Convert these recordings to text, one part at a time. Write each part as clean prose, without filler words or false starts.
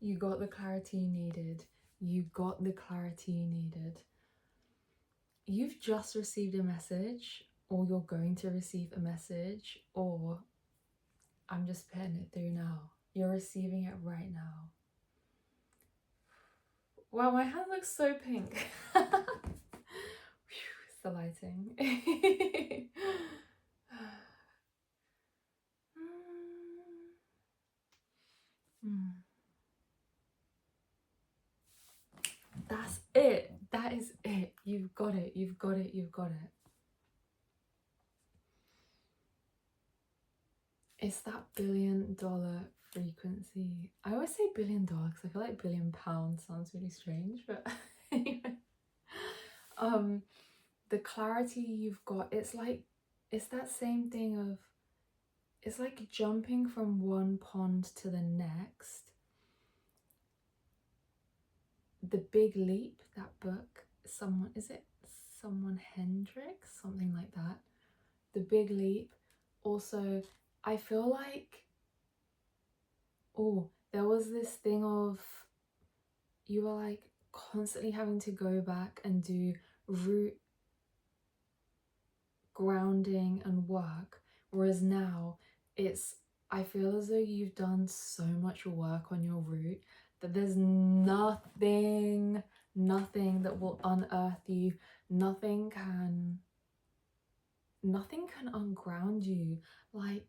You got the clarity you needed. You got the clarity you needed. You've just received a message, or you're going to receive a message, or I'm just putting it through now. You're receiving it right now. Wow, my hand looks so pink. It's the lighting. That's it. That is it. You've got it. You've got it. You've got it. It's that $1 billion frequency. I always say $1 billion because I feel like £1 billion sounds really strange, but anyway. The clarity you've got, it's that same thing of, it's like jumping from one pond to the next. The Big Leap, that book, someone Hendricks, something like that. The Big Leap. Also, I feel like, there was this thing of, you were like constantly having to go back and do root grounding and work, whereas now I feel as though you've done so much work on your root that there's nothing that will unearth you. Nothing can unground you. Like,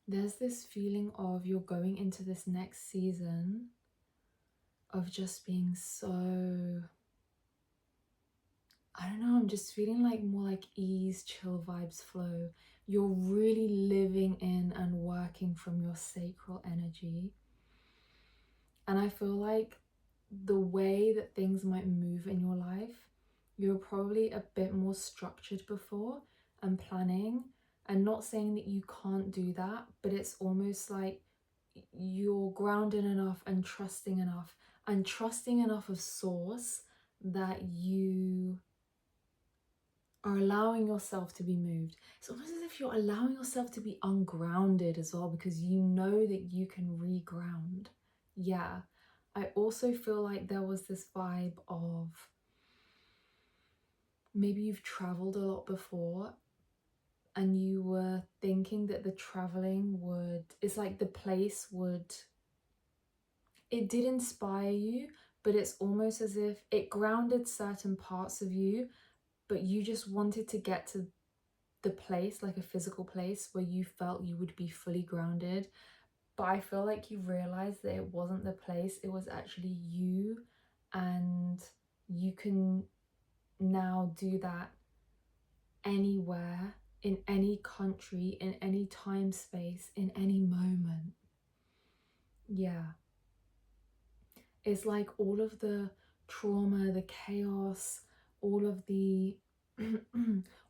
there's this feeling of you're going into this next season of just being so, I don't know, I'm just feeling like more like ease, chill vibes flow. You're really living in and working from your sacral energy. And I feel like the way that things might move in your life, you're probably a bit more structured before and planning. And not saying that you can't do that, but it's almost like you're grounded enough and trusting enough of source that you are allowing yourself to be moved. It's almost as if you're allowing yourself to be ungrounded as well, because you know that you can reground. Yeah. I also feel like there was this vibe of, maybe you've traveled a lot before and you were thinking that the traveling it's like the place it did inspire you, but it's almost as if it grounded certain parts of you, but you just wanted to get to the place, like a physical place where you felt you would be fully grounded. But I feel like you realized that it wasn't the place, it was actually you, and you can now do that anywhere, in any country, in any time space, in any moment. Yeah. It's like all of the trauma, the chaos, all of the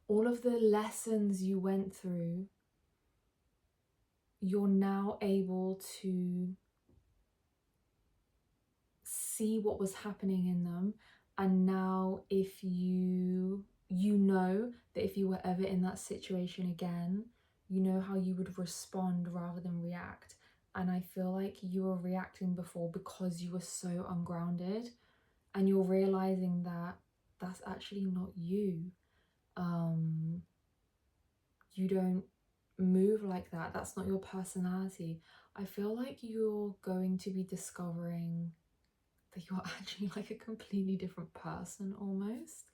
all of the lessons you went through, you're now able to see what was happening in them. And now if you know that if you were ever in that situation again, you know how you would respond rather than react. And I feel like you were reacting before because you were so ungrounded, and you're realizing that that's actually not you. You don't move like that. That's not your personality. I feel like you're going to be discovering that you're actually like a completely different person almost.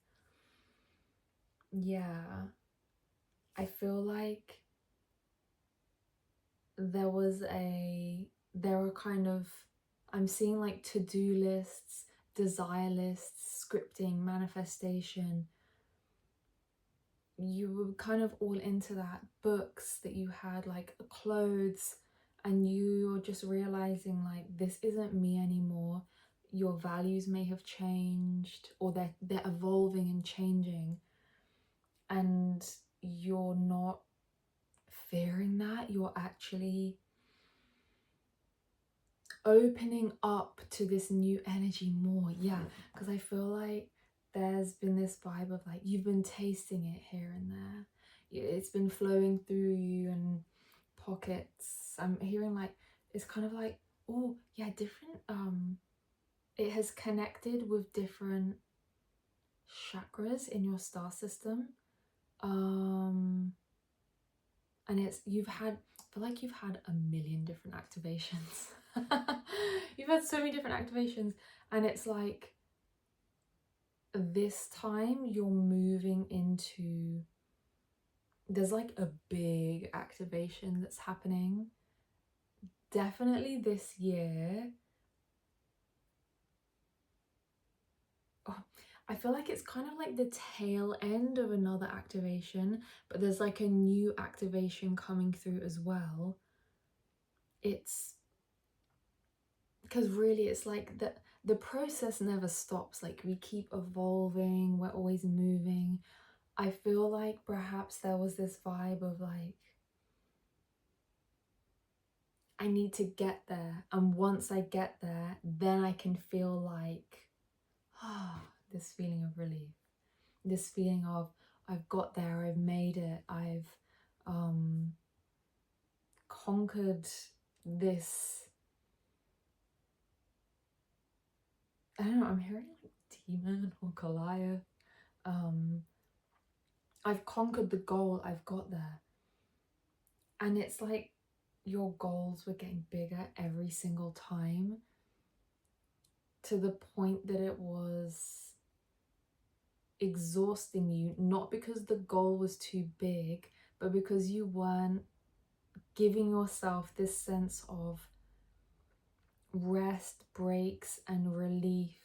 Yeah. I feel like there are kind of, I'm seeing like to-do lists, desire lists, scripting, manifestation. You were kind of all into that. Books that you had, like clothes, and you're just realizing like, this isn't me anymore. Your values may have changed, or they're evolving and changing, and you're not fearing that. You're actually opening up to this new energy more. Yeah, because I feel like there's been this vibe of like, you've been tasting it here and there. It's been flowing through you in pockets. I'm hearing like, it's kind of like oh yeah, different, it has connected with different chakras in your star system. And it's, I feel like you've had a million different activations. You've had so many different activations, and it's like this time you're moving into, there's like a big activation that's happening. Definitely this year. Oh, I feel like it's kind of like the tail end of another activation, but there's like a new activation coming through as well. It's because really it's like the process never stops. Like we keep evolving, we're always moving. I feel like perhaps there was this vibe of like, I need to get there, and once I get there, then I can feel like, ah, this feeling of relief, this feeling of I've got there, I've made it, I've conquered this. I don't know, I'm hearing like demon or Goliath. I've conquered the goal, I've got there. And it's like your goals were getting bigger every single time, to the point that it was exhausting you, not because the goal was too big, but because you weren't giving yourself this sense of rest, breaks, and relief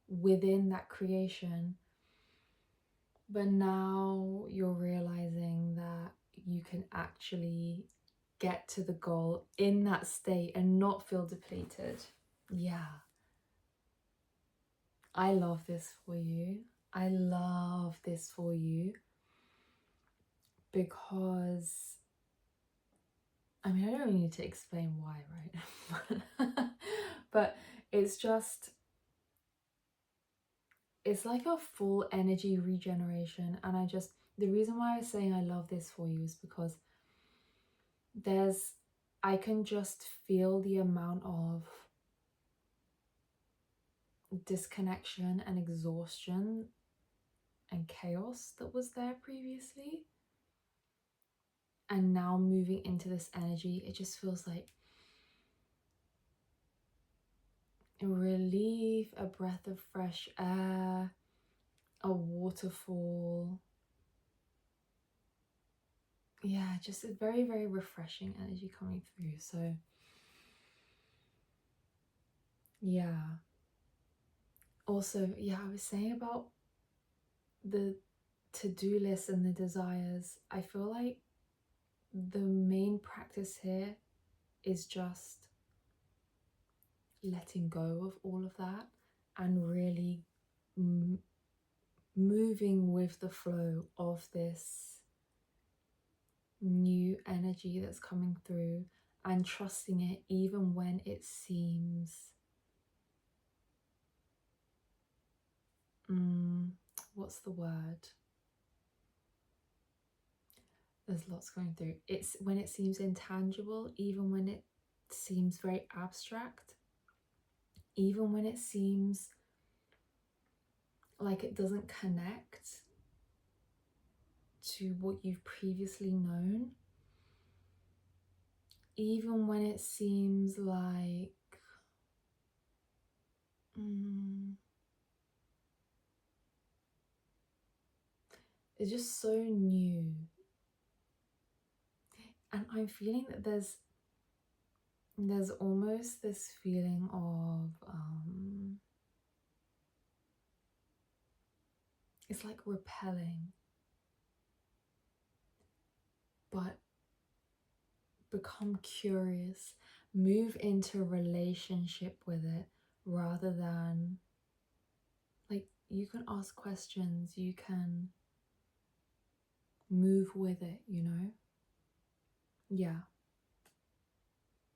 within that creation. But now you're realizing that you can actually get to the goal in that state and not feel depleted. Yeah. I love this for you. I love this for you because, I mean, I don't need to explain why, right? But it's just, it's like a full energy regeneration. And the reason why I was saying I love this for you is because I can just feel the amount of disconnection and exhaustion and chaos that was there previously. And now moving into this energy, it just feels like a relief, a breath of fresh air, a waterfall. Yeah, just a very, very refreshing energy coming through. So yeah. Also, yeah, I was saying about the to-do list and the desires. I feel like the main practice here is just letting go of all of that and really moving with the flow of this new energy that's coming through, and trusting it even when it seems what's the word, there's lots going through, it's when it seems intangible, even when it seems very abstract, even when it seems like it doesn't connect to what you've previously known, even when it seems like it's just so new. And I'm feeling that there's almost this feeling of it's like repelling, but become curious, move into relationship with it, rather than, like, you can ask questions, you can move with it, you know? Yeah.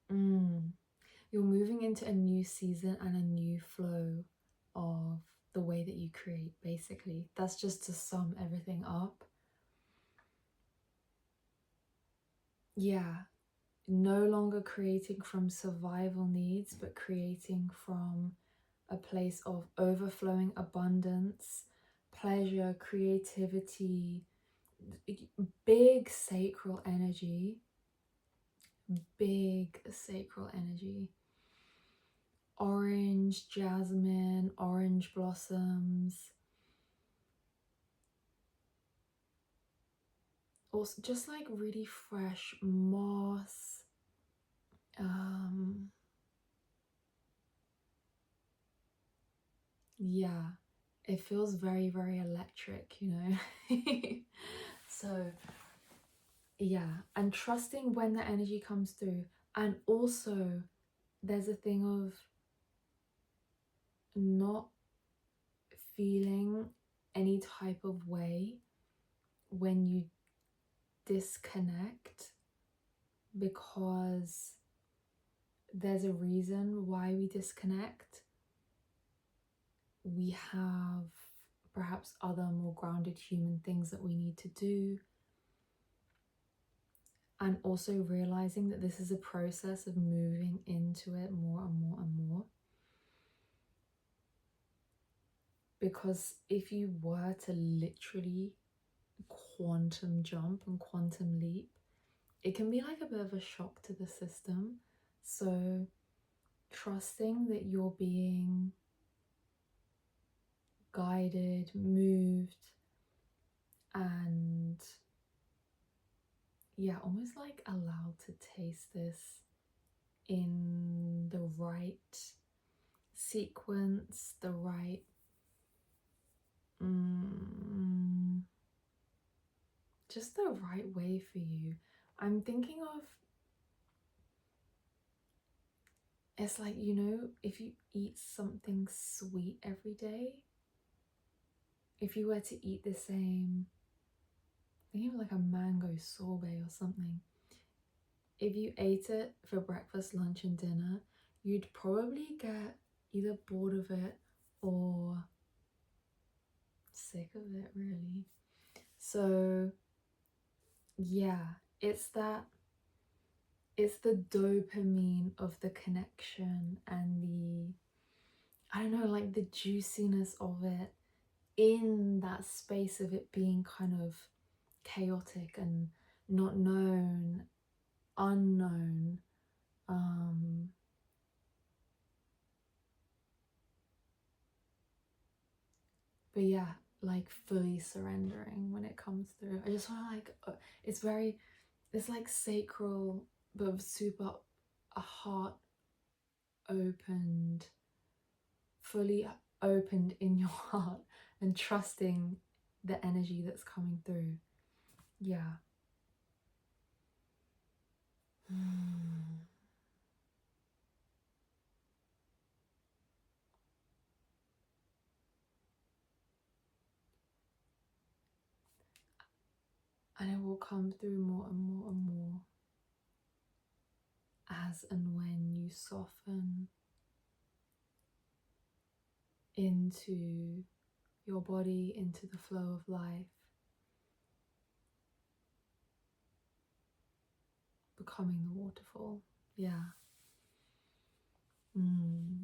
You're moving into a new season and a new flow of the way that you create, basically. That's just to sum everything up. Yeah. no longer creating from survival needs, but creating from a place of overflowing abundance, pleasure, creativity, big sacral energy, big sacral energy. Orange, jasmine, orange blossoms. Also just like really fresh moss. Yeah, it feels very, very electric, you know. So yeah, and trusting when the energy comes through. And also there's a thing of not feeling any type of way when you disconnect, because there's a reason why we disconnect. We have perhaps other more grounded human things that we need to do. And also realizing that this is a process of moving into it more and more and more. Because if you were to literally quantum jump and quantum leap, it can be like a bit of a shock to the system. So trusting that you're being guided, moved, and yeah, almost like allowed to taste this in the right sequence, the right just the right way for you. I'm thinking of, it's like, you know, if you eat something sweet every day, if you were to eat the same, think of like a mango sorbet or something. If you ate it for breakfast, lunch, and dinner, you'd probably get either bored of it or sick of it, really. So yeah, it's the dopamine of the connection and the, I don't know, like the juiciness of it in that space of it being kind of chaotic and not known, unknown. But yeah, like fully surrendering when it comes through. I just want to like, it's like sacral, but super a heart opened, fully opened in your heart, and trusting the energy that's coming through. Yeah. And it will come through more and more and more as and when you soften into your body, into the flow of life, becoming the waterfall. Yeah.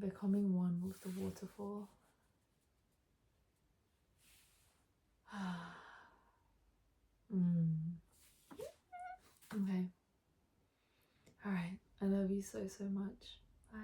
Becoming one with the waterfall. Okay. All right. I love you so, so much. Bye.